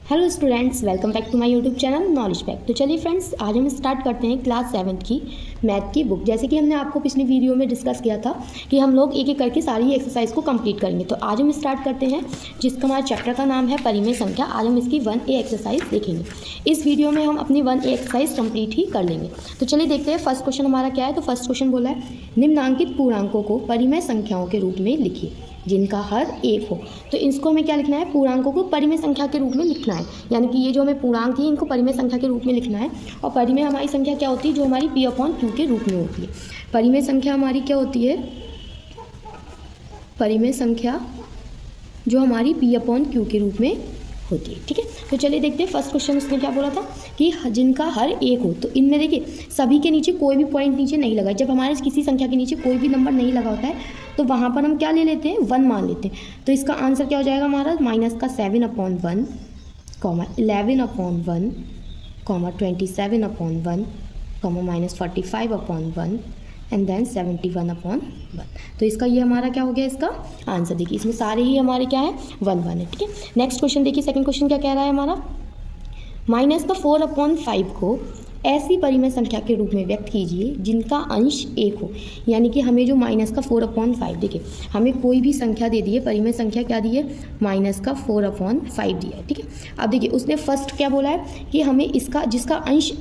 Hello students, welcome back to my YouTube channel knowledge pack. तो चलिए friends, आज हम स्टार्ट करते हैं क्लास 7 की मैथ की बुक। जैसे कि हमने आपको पिछली वीडियो में डिस्कस किया था कि हम लोग एक एक करके सारी एक्सरसाइज को कंप्लीट करेंगे। तो आज हम स्टार्ट करते हैं, जिसका हमारा चैप्टर का नाम है परिमेय संख्या। आज हम इसकी 1A एक्सरसाइज देखेंगे। इस वीडियो में हम अपनी 1A एक्सरसाइज कंप्लीट ही कर लेंगे। तो चलिए देखते हैं फर्स्ट क्वेश्चन हमारा क्या है। तो फर्स्ट क्वेश्चन बोला है, निम्नांकित पूर्णांकों को परिमेय संख्याओं के रूप में लिखिए जिनका हर एक हो। तो इसको हमें क्या लिखना है, पूर्णांकों को परिमेय संख्या के रूप में लिखना है। यानी कि ये जो हमें पूर्णांक है इनको परिमेय संख्या के रूप में लिखना है। और परिमेय हमारी संख्या क्या होती है, जो हमारी P/Q के रूप में होती है। परिमेय संख्या हमारी क्या होती है, परिमेय संख्या जो हमारी P/Q के रूप में होती है। ठीक है, तो चलिए देखते हैं फर्स्ट क्वेश्चन उसने क्या बोला था कि जिनका हर एक हो। तो इनमें देखिए सभी के नीचे कोई भी पॉइंट नीचे नहीं लगा। जब हमारे किसी संख्या के नीचे कोई भी नंबर नहीं लगा होता है तो वहाँ पर हम क्या ले लेते हैं, 1 मान लेते हैं। तो इसका आंसर क्या हो जाएगा हमारा, माइनस का 7/1, 11/1, -27/1, -45/1 एंड देन 71/1। तो इसका ये हमारा क्या हो गया, इसका आंसर देखिए इसमें सारे ही हमारे क्या है, 1 1 है। ठीक है, नेक्स्ट क्वेश्चन देखिए, सेकंड क्वेश्चन क्या कह रहा है हमारा, -4/5 को ऐसी परिमेय संख्या के रूप में व्यक्त कीजिए जिनका अंश 1 हो। यानी कि हमें जो -4/5 देखिए, हमें कोई भी संख्या दे दी है, परिमेय संख्या क्या दी है, -4/5 दिया है। ठीक है, अब देखिए उसने फर्स्ट क्या बोला है कि हमें इसका जिसका अंश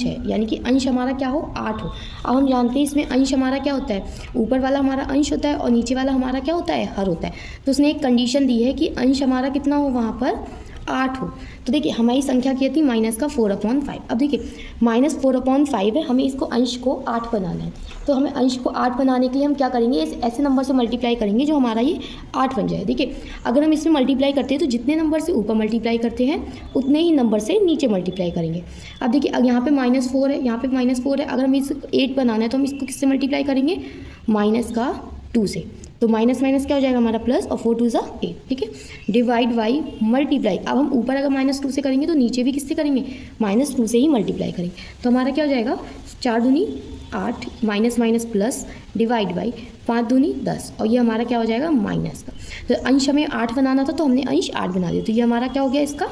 है यानी कि अंश हमारा क्या हो, 8 हो। अब हम जानते हैं इसमें अंश हमारा क्या होता है, ऊपर वाला हमारा अंश होता है और नीचे वाला हमारा क्या होता है, हर होता है। तो उसने एक कंडीशन दी है कि अंश हमारा कितना हो, वहाँ पर 8 हो। तो देखिए हमारी संख्या क्या थी, -4/5। अब देखिए -4/5 है, हमें इसको अंश को 8 बनाना है। तो हमें अंश को 8 बनाने के लिए हम क्या करेंगे, ऐसे नंबर से मल्टीप्लाई करेंगे जो हमारा ये 8 बन जाए। देखिए अगर हम इसमें मल्टीप्लाई करते हैं तो जितने नंबर से ऊपर मल्टीप्लाई करते हैं उतने ही नंबर से नीचे मल्टीप्लाई करेंगे। अब देखिए अब यहाँ पे -4 है, यहाँ पे -4 है। अगर हमें इस 8 बनाना है तो हम इसको किससे मल्टीप्लाई करेंगे, -2 से। तो माइनस माइनस क्या हो जाएगा हमारा प्लस, और 4 2 ज़ा 8। ठीक है, डिवाइड बाई मल्टीप्लाई। अब हम ऊपर अगर -2 से करेंगे तो नीचे भी किससे करेंगे, -2 से ही मल्टीप्लाई करेंगे। तो हमारा क्या हो जाएगा, 4 दूनी 8, minus minus plus, divide by 5 दूनी 10, और ये हमारा क्या हो जाएगा, माइनस का। तो अंश हमें 8 बनाना था तो हमने अंश 8 बना दिया। तो ये हमारा क्या हो गया इसका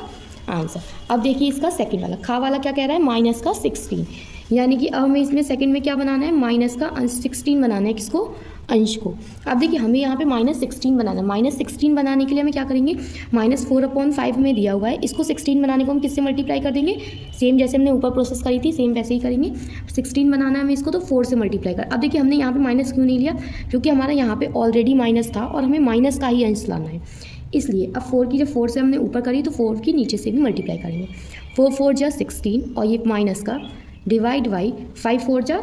आंसर। अब देखिए इसका सेकंड वाला, खा वाला क्या कह रहा है, -16। यानी कि अब हमें इसमें सेकंड में क्या बनाना है, -16 बनाना है, किसको, अंश को। अब देखिए हमें यहाँ पे -16 बनाना है। -16 बनाने के लिए हमें क्या करेंगे, -4/5 में दिया हुआ है, इसको 16 बनाने को हम किससे मल्टीप्लाई कर देंगे, सेम जैसे हमने ऊपर प्रोसेस करी थी सेम वैसे ही करेंगे। 16 बनाना है हमें इसको, तो 4 से मल्टीप्लाई कर। अब देखिए हमने यहाँ पे माइनस क्यों नहीं लिया, क्योंकि हमारा यहाँ पे ऑलरेडी माइनस था और हमें माइनस का ही अंश लाना है, इसलिए। अब 4 की जब 4 से हमने ऊपर करी तो 4 की नीचे से भी मल्टीप्लाई करेंगे। 4 4 जा 16, और ये माइनस का, डिवाइड बाई 5 4 जा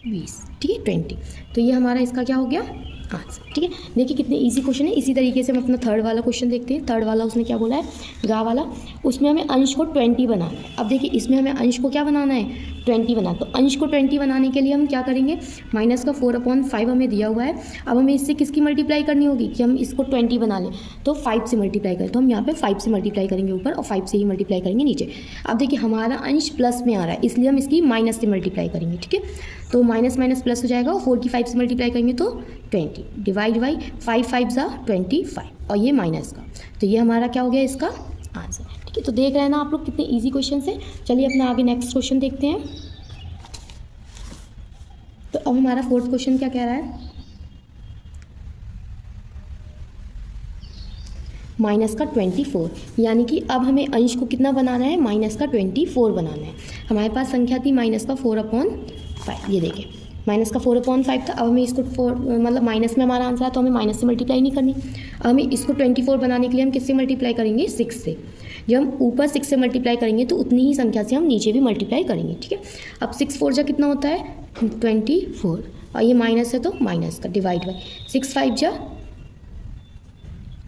20। ठीक है, 20। तो ये हमारा इसका क्या हो गया आंसर। ठीक है, देखिए कितने इजी क्वेश्चन है। इसी तरीके से हम अपना थर्ड वाला क्वेश्चन देखते हैं। थर्ड वाला उसने क्या बोला है, गा वाला, उसमें हमें अंश को 20 बनाना है। अब देखिए इसमें हमें अंश को क्या बनाना है, 20 बनाना। तो अंश को 20 बनाने के लिए हम क्या करेंगे, -4/5 हमें दिया हुआ है। अब हमें इससे किसकी मल्टीप्लाई करनी होगी कि हम इसको 20 बना लें, तो 5 से मल्टीप्लाई करें। तो हम यहाँ पे 5 से मल्टीप्लाई करेंगे ऊपर और 5 से ही मल्टीप्लाई करेंगे नीचे। अब देखिए हमारा अंश प्लस में आ रहा है, इसलिए हम इसकी माइनस से मल्टीप्लाई करेंगे। ठीक है, तो माइनस माइनस प्लस हो जाएगा, और 4 की 5 से मल्टीप्लाई करेंगे तो 20, डिवाइड बाई 5 5 ज़ा 25, और ये माइनस का। तो ये हमारा क्या हो गया इसका आंसर। ठीक है, तो देख रहे हैं ना आप लोग कितने इजी क्वेश्चन है। चलिए अपना आगे नेक्स्ट क्वेश्चन देखते हैं। तो अब हमारा फोर्थ क्वेश्चन क्या कह रहा है, -24। यानी कि अब हमें अंश को कितना बनाना है, -24 बनाना है। हमारे पास संख्या थी -4/5, ये देखिए -4/5 था। अब हमें इसको 4 मतलब माइनस में हमारा आंसर है तो हमें माइनस से मल्टीप्लाई नहीं करनी। अब हमें इसको 24 बनाने के लिए हम किससे मल्टीप्लाई करेंगे, 6 से। जब हम ऊपर 6 से मल्टीप्लाई करेंगे तो उतनी ही संख्या से हम नीचे भी मल्टीप्लाई करेंगे। ठीक है, अब 6 4 जा कितना होता है, 24, और ये माइनस है तो माइनस का, डिवाइड बाई 6 5 जा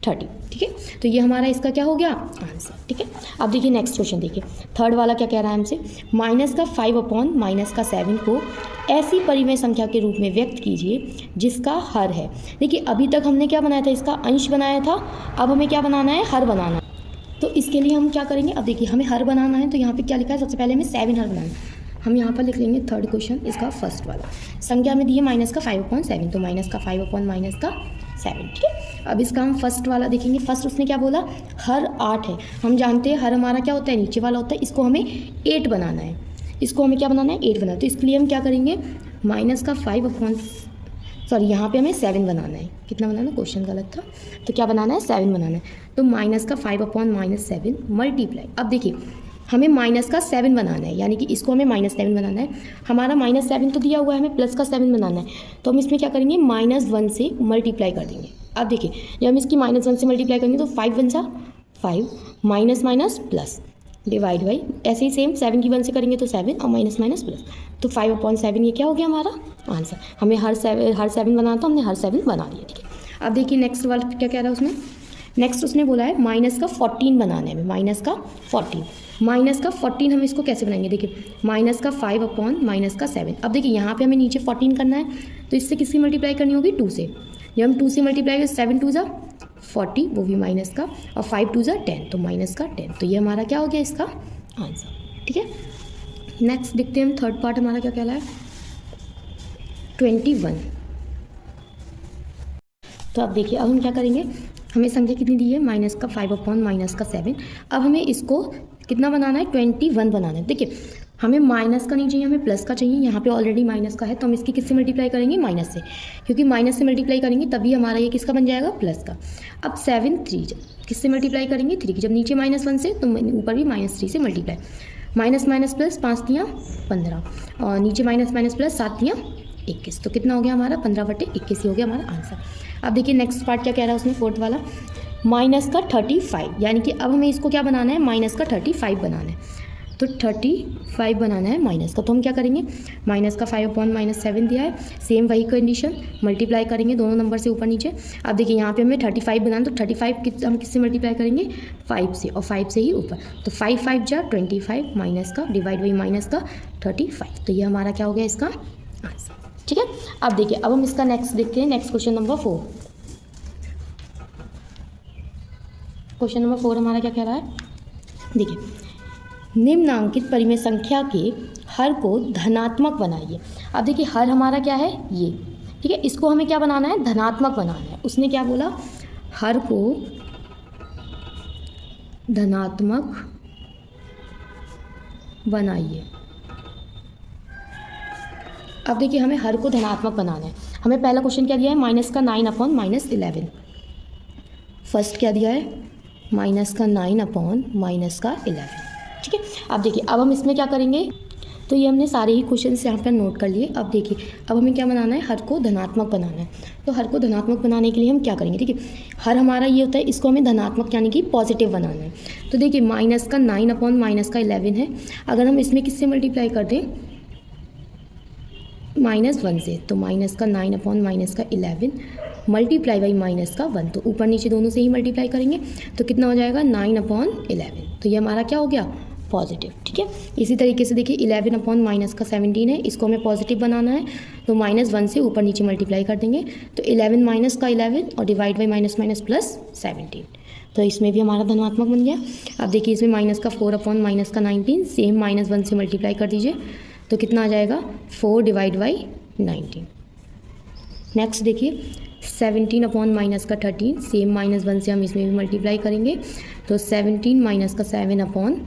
30। ठीक है, तो ये हमारा इसका क्या हो गया आंसर। ठीक है, अब देखिए नेक्स्ट क्वेश्चन देखिए, थर्ड वाला क्या कह रहा है हमसे, -5/-7 को ऐसी परिमेय संख्या के रूप में व्यक्त कीजिए जिसका हर है। देखिए अभी तक हमने क्या बनाया था, इसका अंश बनाया था। अब हमें क्या बनाना है, हर बनाना है। तो इसके लिए हम क्या करेंगे, अब देखिए हमें हर बनाना है तो यहाँ पे क्या लिखा है, सबसे पहले हमें 7 हर बनाना है। हम यहाँ पर लिख लेंगे थर्ड क्वेश्चन, इसका फर्स्ट वाला। संख्या में दी है -5/7, तो -5/-7 7, ठीक है। अब इसका हम फर्स्ट वाला देखेंगे। फर्स्ट उसने क्या बोला, हर 8 है। हम जानते हैं हर हमारा क्या होता है, नीचे वाला होता है। इसको हमें 8 बनाना है, इसको हमें क्या बनाना है, 8 बनाना है। तो इसके लिए हम क्या करेंगे, माइनस का 5 अपॉन, सॉरी यहाँ पे हमें 7 बनाना है। कितना बनाना है, क्वेश्चन गलत था, तो क्या बनाना है, 7 बनाना है। तो माइनस का 5 अपॉन -7 मल्टीप्लाई। अब देखिए हमें माइनस का 7 बनाना है, यानी कि इसको हमें -7 बनाना है। हमारा -7 तो दिया हुआ है, हमें प्लस का 7 बनाना है। तो हम इसमें क्या करेंगे, -1 से मल्टीप्लाई कर देंगे। अब देखिए जब हम इसकी -1 से मल्टीप्लाई करेंगे तो 5 बन जा 5, minus minus plus, divide by, ऐसे ही सेम 7 की 1 से करेंगे तो 7 और माइनस माइनस प्लस, तो 5 अपॉन 7 ये क्या हो गया हमारा आंसर। हमें हर 7 बनाना था, हमने हर 7 बना लिया, ठीक है। अब देखिए नेक्स्ट वाला क्या कह रहा है उसमें, नेक्स्ट उसने बोला है माइनस का 14 बनाना है हमें, माइनस का 14 हम इसको कैसे बनाएंगे, देखिए माइनस का 5 अपॉन माइनस का 7। अब देखिए यहाँ पे हमें नीचे 14 करना है, तो इससे किससे मल्टीप्लाई करनी होगी, 2 से। जब हम 2 से मल्टीप्लाई करें 7 2 जा 40, वो भी माइनस का, और 5 2 जा 10, तो माइनस का 10। तो ये हमारा क्या हो गया इसका आंसर, ठीक है। नेक्स्ट देखते हैं हम, थर्ड पार्ट हमारा क्या कहला है, 21। तो अब देखिए अब हम क्या करेंगे, हमें संख्या कितनी दी है, माइनस का 5 अपॉन माइनस का 7। अब हमें इसको कितना बनाना है, 21 बनाना है। देखिए हमें माइनस का नहीं चाहिए, हमें प्लस का चाहिए। यहाँ पे ऑलरेडी माइनस का है, तो हम इसकी किससे मल्टीप्लाई करेंगे, माइनस से, क्योंकि माइनस से मल्टीप्लाई करेंगे तभी हमारा ये किसका बन जाएगा, प्लस का। अब 7 3 किससे मल्टीप्लाई करेंगे, 3 की। जब नीचे -1 से तो ऊपर भी -3 से मल्टीप्लाई, माइनस माइनस प्लस, 5 तियाँ 15, और नीचे माइनस माइनस प्लस 7 तियाँ 21, तो कितना हो गया हमारा 15/21 हो गया हमारा आंसर। अब देखिए नेक्स्ट पार्ट क्या कह रहा है उसमें, फोर्थ वाला, माइनस का 35, यानी कि अब हमें इसको क्या बनाना है, माइनस का 35 बनाना है। तो 35 बनाना है माइनस का, तो हम क्या करेंगे, माइनस का 5 अपॉन -7 दिया है, सेम वही कंडीशन, मल्टीप्लाई करेंगे दोनों नंबर से ऊपर नीचे। अब देखिए यहाँ पे हमें 35 बनाना, तो 35 हम किससे मल्टीप्लाई करेंगे, 5 से, और 5 से ही ऊपर, तो 5 5 जा 25 माइनस का, डिवाइड बाई माइनस का 35। तो ये हमारा क्या हो गया इसका आंसर, ठीक है। अब देखिए अब हम इसका नेक्स्ट देखते हैं, next question number 4। Question number 4 हमारा क्या कह रहा है, देखिए निम्नांकित परिमेय संख्या के हर को धनात्मक बनाइए। अब देखिए हर हमारा क्या है, ये, ठीक है, इसको हमें क्या बनाना है, धनात्मक बनाना है। उसने क्या बोला, हर को धनात्मक बनाइए। अब देखिए हमें हर को धनात्मक बनाना है। हमें पहला क्वेश्चन क्या दिया है, माइनस का 9 अपॉन -11। फर्स्ट क्या दिया है, माइनस का 9 अपॉन माइनस का 11, ठीक है। अब देखिए अब हम इसमें क्या करेंगे, तो ये हमने सारे ही क्वेश्चन यहाँ पर नोट कर लिए। अब देखिए अब हमें क्या बनाना है, हर को धनात्मक बनाना है। तो हर को धनात्मक बनाने के लिए हम क्या करेंगे, ठीक है, हर हमारा ये होता है, इसको हमें धनात्मक यानी कि पॉजिटिव बनाना है। तो देखिए माइनस का 9 अपॉन माइनस का 11 है, अगर हम इसमें किससे मल्टीप्लाई कर दें, -1 से, तो माइनस का 9 अपॉन माइनस का 11 मल्टीप्लाई बाई माइनस का 1, तो ऊपर नीचे दोनों से ही मल्टीप्लाई करेंगे, तो कितना हो जाएगा 9 अपॉन 11। तो ये हमारा क्या हो गया, पॉजिटिव, ठीक है। इसी तरीके से देखिए 11 अपॉन माइनस का 17 है, इसको हमें पॉजिटिव बनाना है, तो -1 से ऊपर नीचे मल्टीप्लाई कर देंगे, तो 11 माइनस का 11 और divide by minus minus plus 17, तो इसमें भी हमारा धनात्मक बन गया। अब देखिए इसमें माइनस का 4 अपॉन माइनस का 19, सेम -1 से मल्टीप्लाई कर दीजिए, तो कितना आ जाएगा 4 डिवाइड बाई 19। नेक्स्ट देखिए 17 अपॉन माइनस का 13, सेम -1 से हम इसमें भी मल्टीप्लाई करेंगे, तो 17 माइनस का 7 अपॉन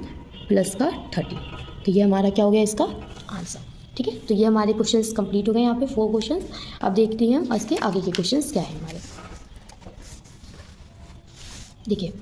प्लस का 30, तो ये हमारा क्या हो गया इसका आंसर, ठीक है। तो ये हमारे क्वेश्चंस कंप्लीट हो गए, यहाँ पे 4 क्वेश्चंस। अब देखते हैं हम इसके आगे के क्वेश्चंस क्या है हमारे। देखिए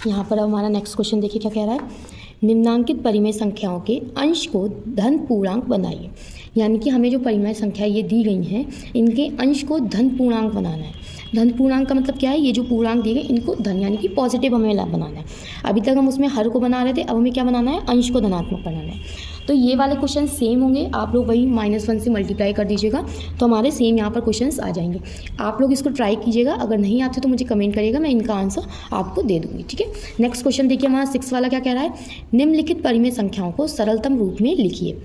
यहाँ पर हमारा नेक्स्ट क्वेश्चन देखिए क्या कह रहा है, निम्नांकित परिमेय संख्याओं के अंश को धन पूर्णांक बनाइए। यानी कि हमें जो परिमेय संख्या ये दी गई हैं, इनके अंश को धन पूर्णांक बनाना है। धन पूर्णांक का मतलब क्या है, ये जो पूर्णांक दिए गए इनको धन यानी कि पॉजिटिव हमें बनाना है। अभी तक हम उसमें हर को बना रहे थे, अब हमें क्या बनाना है, अंश को धनात्मक बनाना है। तो ये वाले क्वेश्चन सेम होंगे, आप लोग वही -1 से मल्टीप्लाई कर दीजिएगा, तो हमारे सेम यहाँ पर क्वेश्चंस आ जाएंगे। आप लोग इसको ट्राई कीजिएगा, अगर नहीं आते तो मुझे कमेंट करिएगा, मैं इनका आंसर आपको दे दूँगी, ठीक है। नेक्स्ट क्वेश्चन देखिए हमारा 6 वाला क्या कह रहा है, निम्नलिखित परिमेय संख्याओं को सरलतम रूप में लिखिए।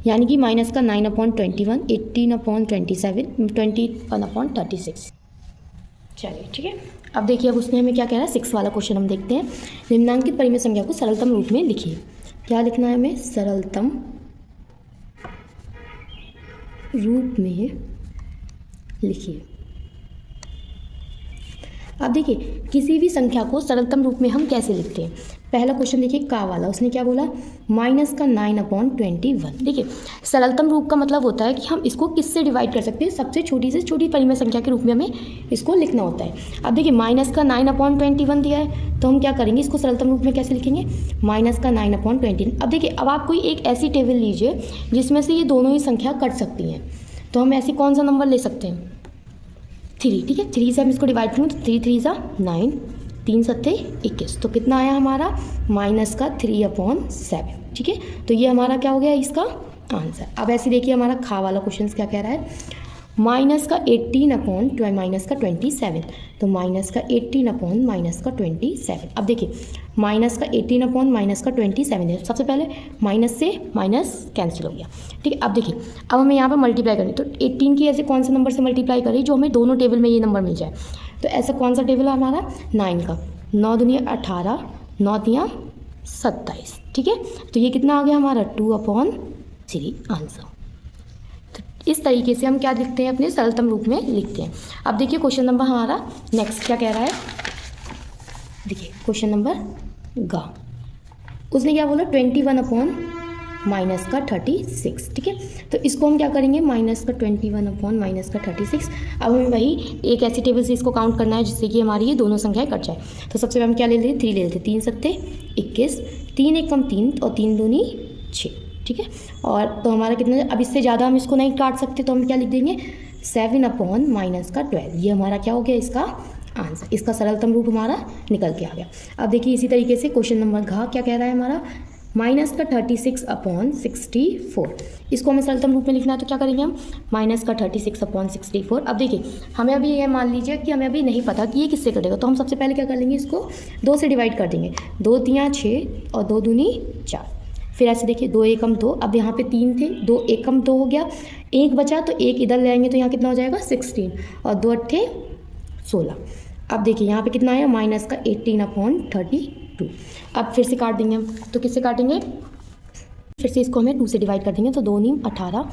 यानी कि माइनस का 9 अपॉन 21, 18 अपॉन 27, 21 अपॉन 36। चलिए ठीक है। अब देखिए अब उसने हमें क्या कह रहा है, 6 वाला क्वेश्चन हम देखते हैं। निम्नांकित परिमेय संख्या को सरलतम रूप में लिखिए। क्या लिखना है हमें, सरलतम रूप में लिखिए। अब देखिए किसी भी संख्या को सरलतम रूप में हम कैसे लिखते हैं। पहला क्वेश्चन देखिए का वाला, उसने क्या बोला, -9/21। देखिए सरलतम रूप का मतलब होता है कि हम इसको किससे डिवाइड कर सकते हैं, सबसे छोटी से छोटी परिमेय संख्या के रूप में हमें इसको लिखना होता है। अब देखिए -9/21 दिया है तो हम क्या करेंगे, इसको सरलतम रूप में कैसे लिखेंगे, -9/21। अब देखिए अब आप कोई एक ऐसी टेबल लीजिए जिसमें से ये दोनों ही संख्या कट सकती हैं, तो हम ऐसे कौन सा नंबर ले सकते हैं, 3, ठीक है। 3 से हम इसको डिवाइड करेंगे तो 3 3 9, 3 7 21, तो कितना आया हमारा -3/7, ठीक है। तो ये हमारा क्या हो गया इसका आंसर। अब ऐसे देखिए हमारा खा वाला क्वेश्चन क्या कह रहा है, -18/27, तो -18/27। अब देखिए -18/27 है, सबसे पहले माइनस से माइनस कैंसिल हो गया, ठीक है। अब देखिए अब हमें यहाँ पर मल्टीप्लाई करनी, तो 18 की ऐसे कौन से नंबर से मल्टीप्लाई करें जो हमें दोनों टेबल में ये नंबर मिल जाए। तो ऐसा कौन सा टेबल है हमारा 9 का, 9 दूनी 18, 9 तियाँ 27, ठीक है। तो ये कितना आ गया हमारा 2/3 आंसर। तो इस तरीके से हम क्या लिखते हैं, अपने सरलतम रूप में लिखते हैं। अब देखिए क्वेश्चन नंबर हमारा नेक्स्ट क्या कह रहा है, देखिए क्वेश्चन नंबर गा, उसने क्या बोला 21/-36, ठीक है। तो इसको हम क्या करेंगे, -21/-36। अब हमें वही एक ऐसी टेबल से इसको काउंट करना है जिससे कि हमारी ये दोनों संख्याएं कट जाए। तो सबसे पहले हम क्या ले लेते हैं, 3 ले लेते हैं, 3 7 21, 3 1 3 और 3 2 6, ठीक है। और तो हमारा कितना, अब इससे ज़्यादा हम इसको नहीं काट सकते तो हम क्या लिख देंगे 7/-12, ये हमारा क्या हो गया इसका आंसर, इसका सरलतम रूप हमारा निकल के आ गया। अब देखिए इसी तरीके से क्वेश्चन नंबर घ क्या कह रहा है हमारा, -36/64, इसको हमें सरलतम रूप में लिखना है तो क्या करेंगे हम, -36/64। अब देखिए हमें अभी ये मान लीजिए कि हमें अभी नहीं पता कि ये किससे कटेगा, तो हम सबसे पहले क्या कर लेंगे, इसको 2 से डिवाइड कर देंगे, 2 तियाँ 6 और 2 दूनी 4। फिर ऐसे देखिए 2 एकम 2, अब यहाँ पे 3 थे, 2 एकम 2 हो गया, 1 बचा तो 1 इधर ले आएंगे तो यहाँ कितना हो जाएगा 16 और 2 8 16। अब देखिए यहाँ पे कितना आया -18/32। अब फिर से काट देंगे हम, तो किससे काटेंगे, फिर से इसको हमें 2 से डिवाइड कर देंगे, तो 2 9 18,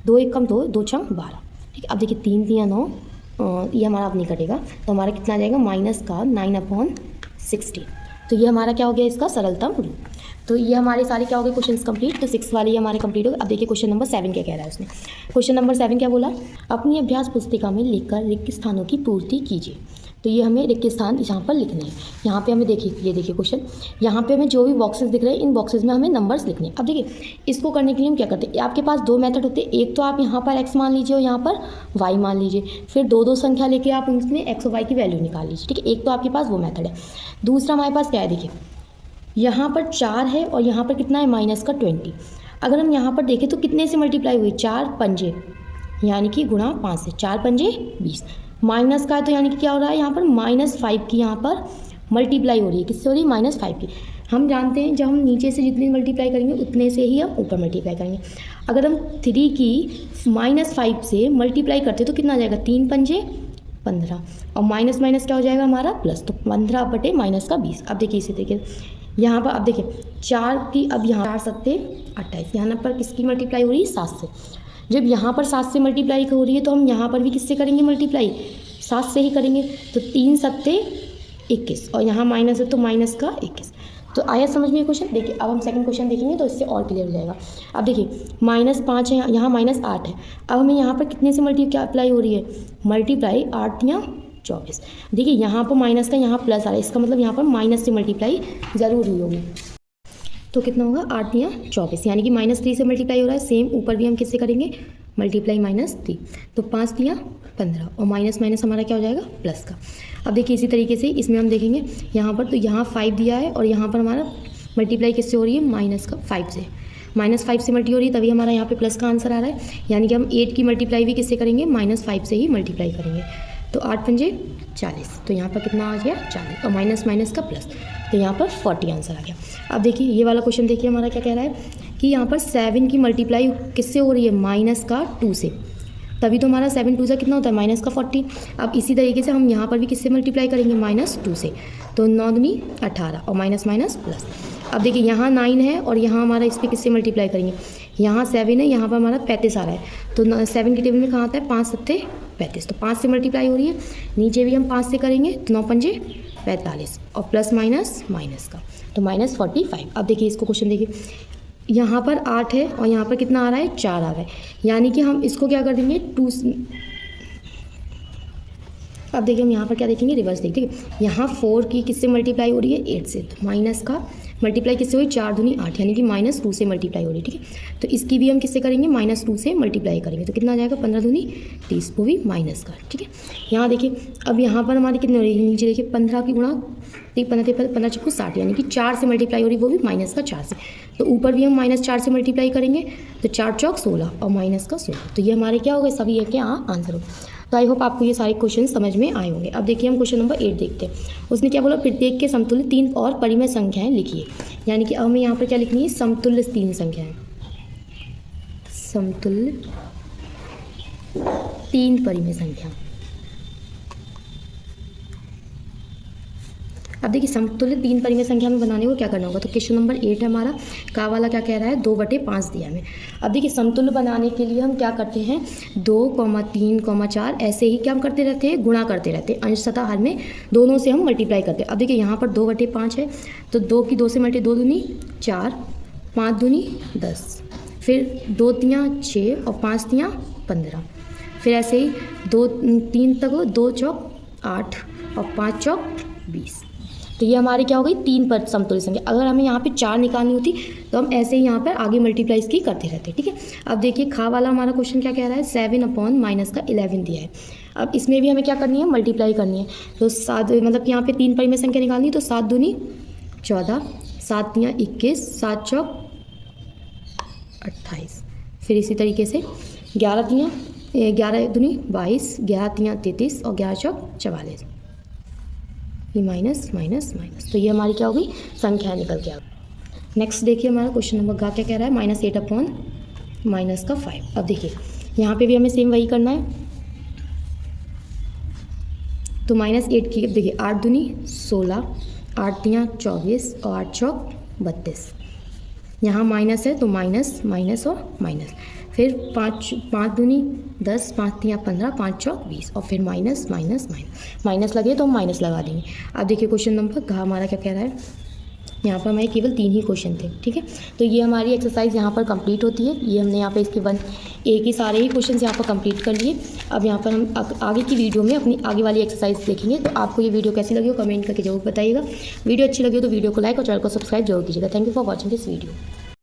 2 एकम 2, 2 6 12, ठीक है। अब देखिए 3 3 9, ये हमारा अब नहीं कटेगा, तो हमारा कितना आ जाएगा -9/16। तो ये हमारा क्या हो गया इसका सरलतम रूप। तो ये हमारे सारे क्या हो गए क्वेश्चंस कंप्लीट, तो 6 वाले ये हमारे कंप्लीट हो गए। अब देखिए क्वेश्चन नंबर 7 क्या कह रहा है उसने, क्वेश्चन नंबर 7 क्या बोला, अपनी अभ्यास पुस्तिका में लिखकर रिक्त स्थानों की पूर्ति कीजिए। तो ये हमें रिक्त स्थान यहाँ पर लिखने हैं। यहाँ पे हमें देखिए, ये देखिए क्वेश्चन, यहाँ पे हमें जो भी बॉक्सेस दिख रहे हैं इन बॉक्सेस में हमें नंबर्स लिखने हैं। अब देखिए इसको करने के लिए हम क्या करते हैं, आपके पास 2 मेथड होते हैं, एक तो आप यहाँ पर x मान लीजिए और यहाँ पर y मान लीजिए, फिर 2 संख्या लेके आप उनमें x और y की वैल्यू निकाल लीजिए, ठीक है। एक तो आपके पास वो मेथड है। दूसरा हमारे पास क्या है, देखिए यहाँ पर 4 है और यहाँ पर कितना है -20। अगर हम यहाँ पर देखें तो कितने से मल्टीप्लाई हुई, 4 पंजे यानी कि गुणा 5 से, 4 पंजे 20, माइनस का है तो यानी कि क्या हो रहा है यहाँ पर -5 की यहाँ पर मल्टीप्लाई हो रही है, किससे हो रही है -5 की। हम जानते हैं जब हम नीचे से जितनी मल्टीप्लाई करेंगे उतने से ही हम ऊपर मल्टीप्लाई करेंगे। अगर हम 3 की -5 से मल्टीप्लाई करते तो कितना आ जाएगा, 3 पंजे 15 और माइनस माइनस क्या हो जाएगा हमारा प्लस, तो 15/- का 20। अब देखिए इसे देखिए यहाँ पर, अब देखिए 4 की, अब यहाँ 4 7 28, यहाँ पर किसकी मल्टीप्लाई हो रही है 7 से। जब यहाँ पर 7 से मल्टीप्लाई हो रही है तो हम यहाँ पर भी किससे करेंगे मल्टीप्लाई, 7 से ही करेंगे। तो 3 7 21 और यहाँ माइनस है तो माइनस का 21। तो आया समझ में क्वेश्चन। देखिए अब हम सेकंड क्वेश्चन देखेंगे तो इससे और क्लियर हो जाएगा। अब देखिए -5 है, यहाँ -8 है। अब हमें यहाँ पर कितने से मल्टीप्लाई हो रही है, मल्टीप्लाई 8 या 24। देखिए यहाँ पर माइनस का यहाँ प्लस आ रहा है, इसका मतलब यहाँ पर माइनस से मल्टीप्लाई ज़रूर हुई होगी। तो कितना होगा 8 या 24, यानी कि -3 से मल्टीप्लाई हो रहा है। सेम ऊपर भी हम किससे करेंगे मल्टीप्लाई -3, तो 5 या 15 और माइनस माइनस हमारा क्या हो जाएगा प्लस का। अब देखिए इसी तरीके से इसमें हम देखेंगे यहाँ पर, तो यहाँ 5 दिया है और यहाँ पर हमारा मल्टीप्लाई किससे हो रही है -5 से, -5 से मल्टी हो रही है, तभी हमारा यहाँ पे प्लस का आंसर आ रहा है। यानी कि हम 8 की मल्टीप्लाई भी किससे करेंगे -5 से ही मल्टीप्लाई करेंगे। तो 8 पंजे 40, तो यहाँ पर कितना आ गया 40 और माइनस माइनस का प्लस, तो यहाँ पर 40 आंसर आ गया। अब देखिए ये वाला क्वेश्चन देखिए हमारा क्या कह रहा है कि यहाँ पर 7 की मल्टीप्लाई किससे हो रही है -2 से, तभी तो हमारा 7 2 से कितना होता है -40। अब इसी तरीके से हम यहाँ पर भी किससे मल्टीप्लाई करेंगे -2 से, तो 9 दूनी 18 और माइनस माइनस प्लस। अब देखिए यहाँ 9 है और यहाँ हमारा इस पर किससे मल्टीप्लाई करेंगे, यहाँ 7 है, यहाँ पर हमारा 35 आ रहा है, तो 7 के टेबल में कहाँ आता है 5 सत्ते 35, तो 5 से मल्टीप्लाई हो रही है। नीचे भी हम 5 से करेंगे तो 9 पंजे 45 और प्लस माइनस माइनस का, तो -45। अब देखिए इसको क्वेश्चन देखिए, यहाँ पर 8 है और यहाँ पर कितना आ रहा है 4 आ रहा है, यानी कि हम इसको क्या कर देंगे 2। अब देखिए हम यहाँ पर क्या देखेंगे रिवर्स देख, ठीक है। यहाँ 4 की किससे मल्टीप्लाई हो रही है 8 से, तो माइनस का मल्टीप्लाई किससे हुई 4 दूनी 8, यानी कि -2 से मल्टीप्लाई हो रही है, ठीक है। तो इसकी भी हम किससे करेंगे -2 से मल्टीप्लाई करेंगे, तो कितना आ जाएगा 15 दूनी 30, वो भी माइनस का, ठीक है। यहाँ देखिए अब यहाँ पर हमारी कितनी हो रही है, नीचे देखिए 15 की गुणा 15 चक्कू 60, यानी कि 4 से मल्टीप्लाई हो रही है, वो भी माइनस का 4 से। तो ऊपर भी हम -4 से मल्टीप्लाई करेंगे, तो 4 चौक 16 और माइनस का 16, तो ये हमारे क्या हो गए सभी है क्या आंसर हो। तो आई होप आपको ये सारे क्वेश्चन समझ में आए होंगे। अब देखिए हम क्वेश्चन नंबर 8 देखते हैं। उसने क्या बोला, प्रत्येक के समतुल्य 3 और परिमेय संख्याएं लिखिए, यानी कि अब हमें यहाँ पर क्या लिखनी है समतुल्य 3 संख्याएं, समतुल्य 3 परिमेय संख्या। अब देखिए समतुल्य 3 परिमेय संख्या में बनाने को क्या करना होगा, तो क्वेश्चन नंबर 8 है हमारा, का वाला क्या कह रहा है 2/5 दिया हमें। अब देखिए समतुल्य बनाने के लिए हम क्या करते हैं 2, 3, 4 ऐसे ही क्या हम करते रहते हैं गुणा करते रहते हैं, अंश तथा हर में दोनों से हम मल्टीप्लाई करते हैं। अब देखिए यहाँ पर 2/5 है, तो 2 की 2 से मल्टी 2 दूनी 4, 5 दूनी 10, फिर 2 तियाँ 6 और 5 तियाँ 15, फिर ऐसे ही 2 3 तक 2 चौक 8 और 5 चौक 20। तो ये हमारी क्या हो गई 3 पर समतुल्य संख्या। अगर हमें यहाँ पे 4 निकालनी होती तो हम ऐसे ही यहाँ पर आगे मल्टीप्लाई इसकी करते रहते, ठीक है। अब देखिए खा वाला हमारा क्वेश्चन क्या कह रहा है 7/-11 दिया है। अब इसमें भी हमें क्या करनी है मल्टीप्लाई करनी है, तो 7 मतलब यहाँ पे 3 परिमेय संख्या निकालनी, तो 7 दूनी 14, 7 तियाँ 21, 7 चौक 28, फिर इसी तरीके से 11 तियाँ 11 दूनी 22, 11 तियाँ 33 और 11 चौक 44, ये माइनस माइनस माइनस, तो ये हमारी क्या होगी संख्या निकल के आ गई। नेक्स्ट देखिए हमारा क्वेश्चन नंबर का क्या कह रहा है -8/-5। अब देखिए यहाँ पे भी हमें सेम वही करना है, तो -8 की देखिए 8 दूनी 16, 8 तियाँ 24 और 8 चौक 32, यहाँ माइनस है तो माइनस माइनस और माइनस, फिर 5 दूनी 10, 5 तियाँ 15, 5 चौक 20 और फिर माइनस माइनस माइनस, माइनस लगे तो हम माइनस लगा देंगे। अब देखिए क्वेश्चन नंबर घ हमारा क्या कह रहा है, यहाँ पर हमारे केवल 3 ही क्वेश्चन थे, ठीक है। तो ये हमारी एक्सरसाइज यहाँ पर कंप्लीट होती है। ये हमने यहाँ पे इसके 1A की सारे ही क्वेश्चन यहाँ पर कंप्लीट कर लिए। अब यहाँ पर हम आगे की वीडियो में अपनी आगे वाली एक्सरसाइज देखेंगे। तो आपको ये वीडियो कैसी लगी हो कमेंट करके जरूर बताइएगा। वीडियो अच्छी लगी हो तो वीडियो को लाइक और चैनल को सब्सक्राइब जरूर कीजिएगा। Thank you for watching this video.